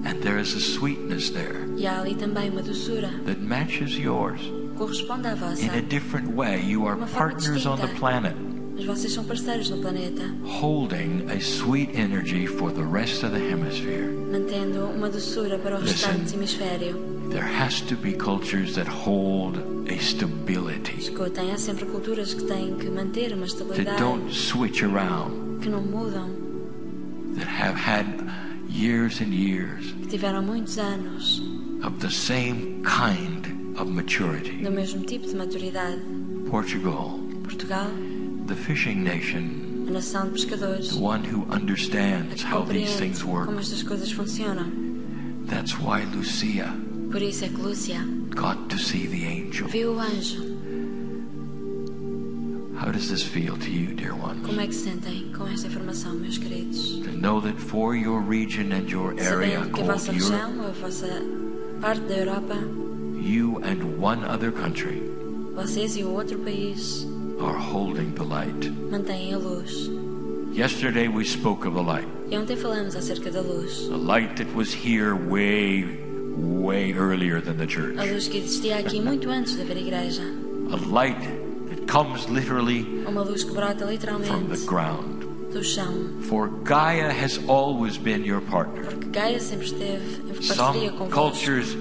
And there is a sweetness there E há ali também uma doçura. that matches yours. Corresponde à vossa. In a different way, you are Uma forma partners on the distinta. planet, Mas vocês são parceiros no planeta. holding a sweet energy for the rest of the hemisphere. Mantendo uma doçura para o Listen. restante hemisfério. There has to be cultures that hold a stability, Escutem, há sempre culturas que têm que manter uma that estabilidade. don't switch around, Que não mudam. that have had years and years Que tiveram muitos anos of the same kind of maturity. do mesmo tipo de maturidade. Portugal, Portugal, the fishing nation, a nação de pescadores. the one who A understands que how these compreende things work. como estas coisas funcionam. That's why Lucia Por isso é que Lúcia got to see the angel. viu o anjo. How does this feel to you, dear ones? Como é que se sentem com esta informação, meus queridos? To know that for your region and your area Sabendo que a called vossa Europe, região, a vossa parte da Europa, you and one other country vocês e o outro país are holding the light. mantêm a luz. Yesterday we spoke of the light. E ontem falamos acerca da luz. The light that was here way earlier than the church. A luz que existia aqui muito antes de haver igreja. A light that comes literally Uma luz que brota from the literalmente ground. do chão. For Gaia has always been your partner. Porque Gaia sempre esteve em parceria Some convosco. cultures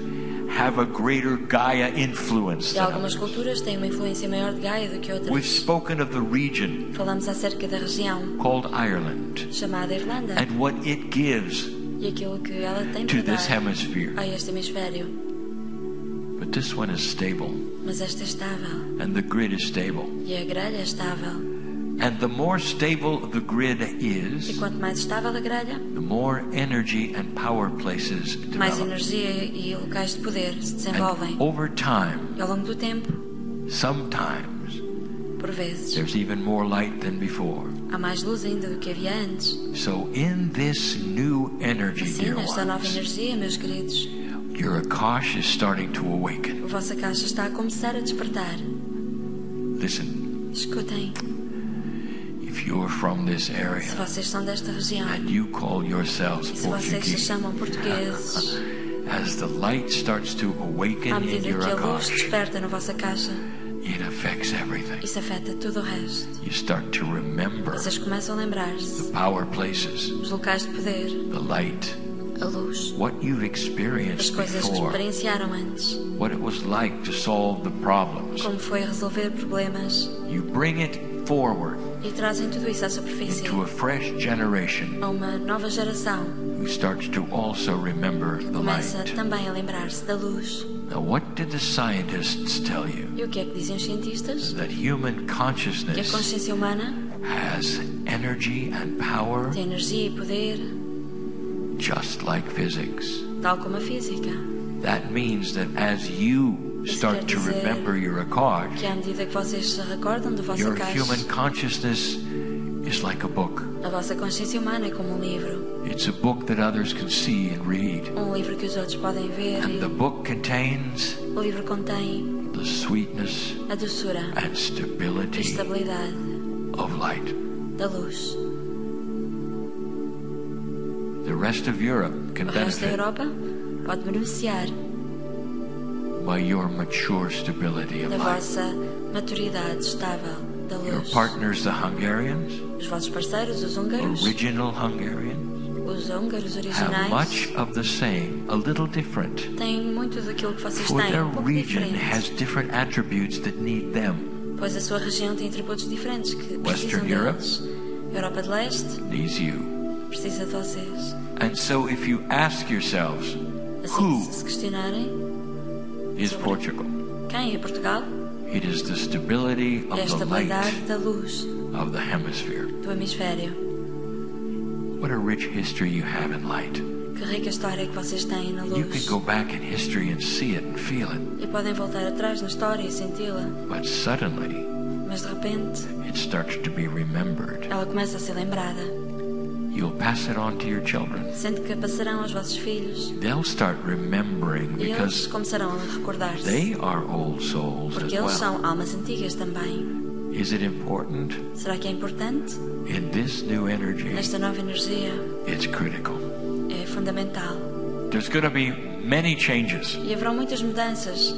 have a greater Gaia influence E than algumas others. culturas têm uma influência maior de Gaia do que We've outras. spoken of the region Falamos acerca da região called Ireland chamada Irlanda and what it gives e aquilo que ela tem to para this dar hemisphere. a este hemisfério. But this one is stable, Mas esta é estável and the grid is stable. e a grelha é estável. And the more stable the grid E is, quanto mais estável a grelha, the more energy and power places mais develop. energia e locais de poder se desenvolvem. And over time, E ao longo do tempo, sometimes por vezes, there's even more light than before. há mais luz ainda do que havia antes. So in this new energy, Assim, dear nesta nova ones, energia, meus queridos, your Akash is starting to awaken. a vossa caixa está a começar a despertar. Listen, Escutem, if you're from this se area vocês são desta região and you call yourselves e se vocês se Portuguese, chamam portugueses, as the light starts to awaken à in medida your que a luz Akash, desperta na vossa caixa, it affects everything. isso afeta tudo o resto. You start to remember Vocês começam a lembrar-se the power places, dos locais de poder, the light, a luz, what you've as experienced coisas que before, experienciaram antes, what it was like to solve the problems. como foi resolver problemas, You bring it forward e trazem tudo isso à superfície, into a fresh generation a uma nova geração who starts to also remember que the começa light. também a lembrar-se da luz. Now, what did the scientists tell you? E o que é que dizem os cientistas? That human Que a consciousness consciência humana has energy and power tem energia e poder, just like physics. tal como a física. That means that as you start to remember your Akash, Que à medida que vocês se recordam da vossa your caixa, human consciousness is like a book. a vossa consciência humana é como um livro. It's a book that others can see and read. Um livro que os outros podem ver. And the E book contains o livro contém the sweetness a doçura and e stability estabilidade of light. da luz. The rest of Europe can O resto da benefit Europa pode beneficiar by your mature stability of da light. vossa maturidade estável da Your luz. partners, the Hungarians, Os vossos parceiros, os húngaros, original Hungarians, os húngaros have originais, much of the same, a little different. têm muito daquilo que vocês For têm, their pouco region diferente. has different attributes that need them. Pois a sua região tem atributos diferentes que precisam Western Europe deles. A Europa de Leste Needs you. precisa de vocês. And so if you ask yourselves, Assim, who se questionarem, is Portugal? quem é Portugal? It is the stability É a of the light estabilidade da luz of the hemisphere. do hemisfério. What a rich history you have in light. Que rica história que vocês têm na You can luz. go back in history and see it and feel it. E podem voltar atrás na história e senti-la. But suddenly, Mas de repente, it starts to be remembered. ela começa a ser lembrada. You'll pass it on to your children. Sente que a passarão aos vossos filhos. They'll start remembering E eles because começarão a recordar-se. they are old souls as Porque eles well. são almas antigas também. Is it important? Será que é importante? In this new energy, Nesta nova energia, it's critical. é fundamental. There's going to be many changes, E haverão muitas mudanças.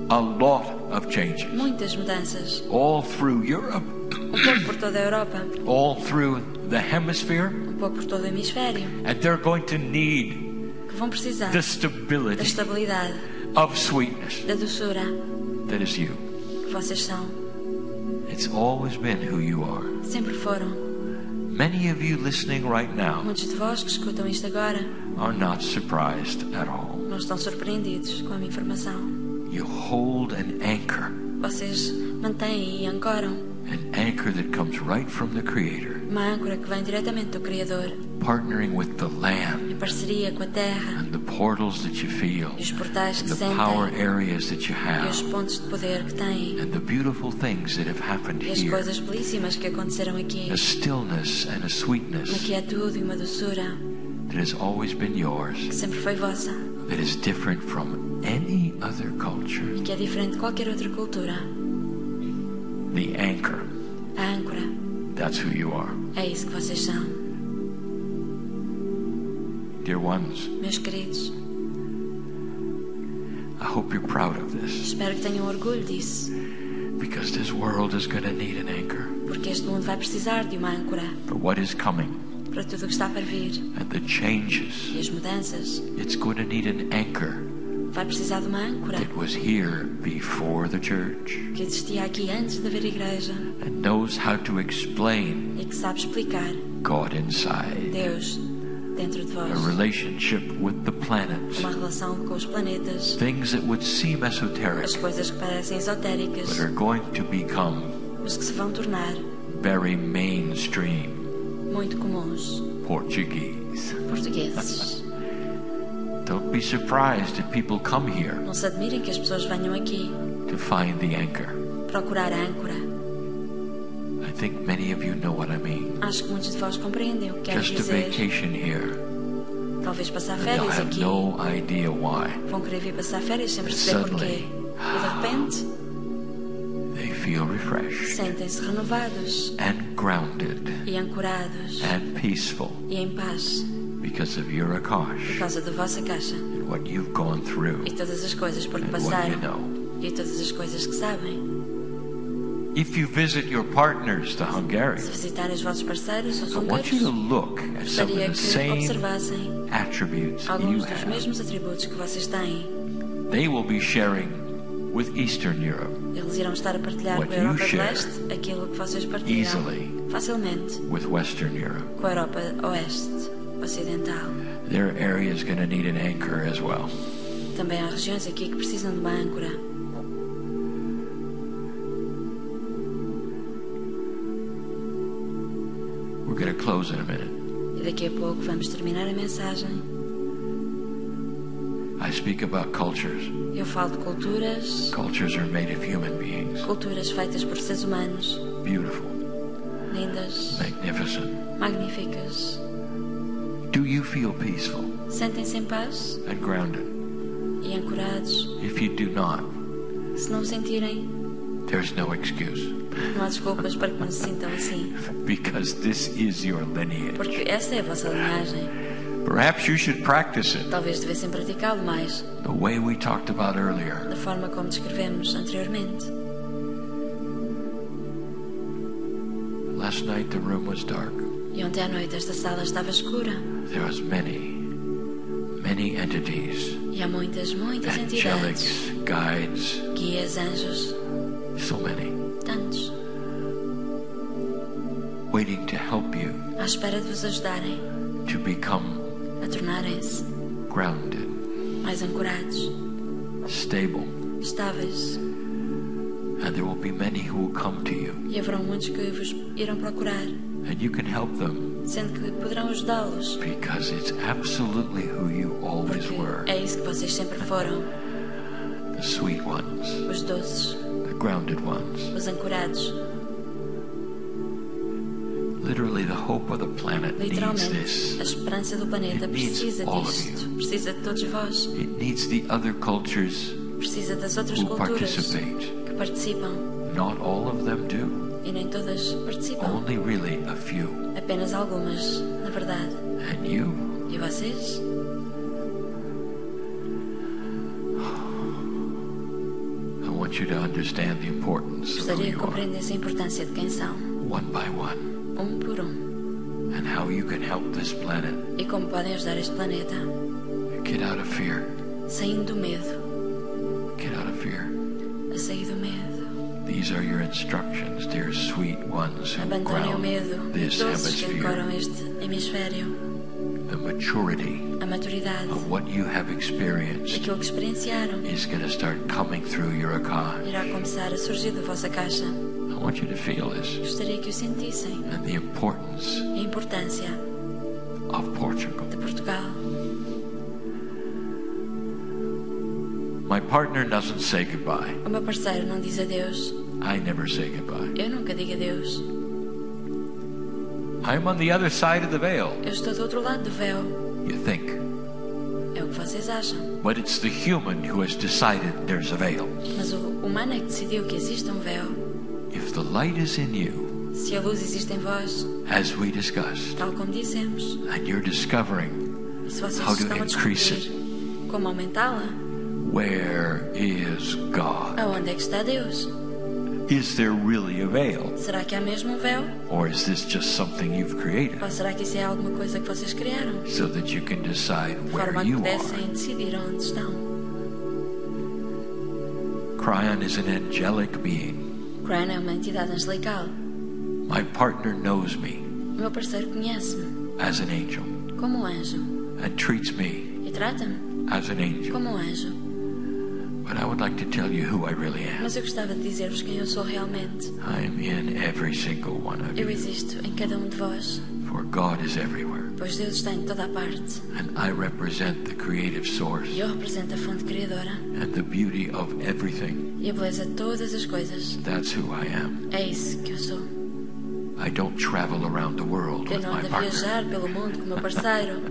a lot of changes, Muitas mudanças. all through Europe, Pouco por toda a Europa. all through the hemisphere, Pouco por todo o hemisfério. and they're going to need Que vão precisar the da stability estabilidade, of sweetness da doçura that is you. que vocês são. It's always been who you are. Sempre foram. Many of you listening right now Muitos de vós que escutam isto agora are not surprised at all. não estão surpreendidos com a minha informação. You hold an anchor, Vocês mantêm e ancoram an anchor that comes right from the Creator, uma âncora que vem diretamente do Criador, partnering with the land em parceria com a terra and the portals that you feel, e os portais and que the power sentem areas that you e os have, pontos de poder que têm and the beautiful things that have happened e as here. coisas belíssimas que aconteceram aqui. A stillness and a Uma sweetness quietude e uma doçura that has always been yours, que sempre foi vossa that is different from any other culture. e que é diferente de qualquer outra cultura. The anchor, A âncora, that's who you are. é isso que vocês são. Dear ones, Meus queridos, I hope you're proud of this, espero que tenham orgulho disso, because this world is going to need an anchor porque este mundo vai precisar de uma âncora for what is coming para tudo o que está para vir and the changes. e as mudanças. It's going to need an anchor Vai precisar de uma âncora that was here before the church que existia aqui antes de haver igreja and knows how to explain e que sabe explicar God inside, Deus dentro de a vós. relationship with the planets, Uma relação com os planetas, things that would seem esoteric as coisas que parecem esotéricas, but are going to become mas que se vão tornar very mainstream muito comuns. Portuguese. Portugueses. Don't be surprised if people come here Não se admirem que as pessoas venham aqui to find the anchor. procurar a âncora. I think many of you know what I mean. Acho que muitos de vós compreendem o que quero Just a dizer. vacation here, Talvez passar and they'll férias have aqui. no idea why. Vão querer vir passar férias sem perceber porquê. Suddenly, E de repente, They feel refreshed sentem-se renovados and grounded e ancorados and peaceful e em paz because of your por Akash causa da vossa caixa and what you've gone through e todas as coisas por que and what you passaram know. e todas as coisas que sabem. If you visit your partners, the Hungarians, Se visitarem os vossos parceiros, os I want you húngaros, to look at some of gostaria the que same observassem attributes you alguns dos have. mesmos atributos que vocês têm. They will be sharing with Eastern Europe, Eles irão estar a partilhar What com a Europa you do share Leste aquilo que vocês partilham easily facilmente with Western Europe. com a Europa Oeste, Ocidental. Their area is going to need an anchor as well. Também há regiões aqui que precisam de uma âncora. We're going to close in a minute. E daqui a pouco vamos terminar a mensagem. I speak about cultures. Eu falo de culturas, Cultures are made of human beings. culturas feitas por seres humanos, Beautiful, lindas, magnificent. magníficas. Do you feel peaceful Sentem-se em paz and grounded? e ancorados. If you do not, Se não o sentirem, there's no excuse, não há desculpas para que não se sintam assim, because this is your lineage. porque essa é a vossa linhagem. Perhaps you should practice it Talvez devessem praticá-lo mais, the way we talked about earlier. da forma como descrevemos anteriormente. Last night the room was dark. E ontem à noite esta sala estava escura There was many entities, e há muitas entidades, angelics, guides, guias, anjos, so many, tantos, waiting to help you à espera de vos ajudarem to become a tornarem-se grounded, mais ancorados, stable, estáveis. and there will be many who will come to you, E haverão muitos que vos irão procurar and you can help them sendo que poderão ajudá-los, because it's absolutely who you always were. porque é isso que vocês sempre foram, The sweet ones, os doces, the grounded ones. os ancorados. Literally, the hope of the planet needs Literalmente, this. a esperança do planeta It needs precisa all of disto, precisa de todos vós, It needs the other cultures precisa das outras who culturas participate. que participam, Not all of them do. e nem todas participam, Only really a few. apenas algumas, na verdade. And you, E vocês? I want you to understand the importance of who Gostaria que you are, compreendesse a importância de quem são, one by one, por and how you can help this planet e como podem ajudar este planeta, get out of fear. saindo do medo, Get out of fear. a sair do medo. These are your instructions, dear sweet ones who Abandonem o ground medo, this doces que ancoram hemisphere. este hemisfério. The maturity A maturidade, of what you have experienced aquilo que experienciaram, is going to start coming through your account. irá começar a surgir da vossa caixa. I want you to feel this Gostaria que o sentissem. and the importance A importância of Portugal. de Portugal. My partner doesn't say goodbye. O meu parceiro não diz adeus. I never say goodbye. Eu nunca digo adeus. I'm on the other side of the veil, Eu estou do outro lado do véu. you think. É o que vocês acham. But it's the human who has decided there's a veil. Mas o humano é que decidiu que existe um véu. If the light is in you, Se a luz existe em vós, as we discussed, tal como dissemos, and you're discovering e se vocês how to estão a increase descobrir como aumentá-la, where is God? aonde é que está Deus? Is there really a veil? Será que há mesmo um véu? Or is this just something you've created Ou será que isso é alguma coisa que vocês criaram? so that you can decide De where forma a que you pudessem are? decidir onde estão. Kryon is an angelic being. Kryon é uma entidade angelical. My partner knows me O meu parceiro conhece-me as an angel como um anjo and treats me e trata-me as an angel. como um anjo. But I would like to tell you who I really am. Mas eu gostava de dizer-vos quem eu sou realmente. I'm in every single one of Eu you. existo em cada um de vós, For God is everywhere. pois Deus está em toda a parte. And I represent the creative source E eu represento a fonte criadora and the beauty of everything. e a beleza de todas as coisas. That's who I am. É isso que eu sou. I don't travel around the world Eu with não my ando a partner. viajar pelo mundo com o meu parceiro.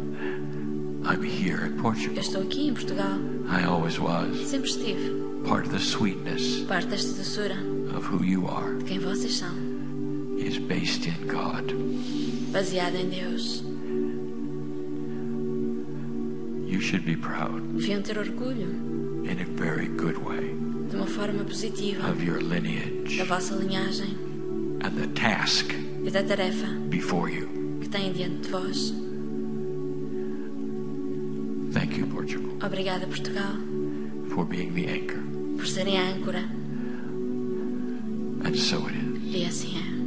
I'm here in Eu Portugal. estou aqui em Portugal. I always was. Sempre estive. Part of the sweetness Parte desta doçura of who you are de quem vocês são, is based in God. baseada em Deus. You should be proud Deviam ter orgulho, in a very good way de uma forma positiva, of your lineage da vossa linhagem and the task e da tarefa before you. que têm diante de vós. Thank you, Portugal, Obrigada, Portugal, for being the anchor. por serem a âncora. And so it is. E assim é.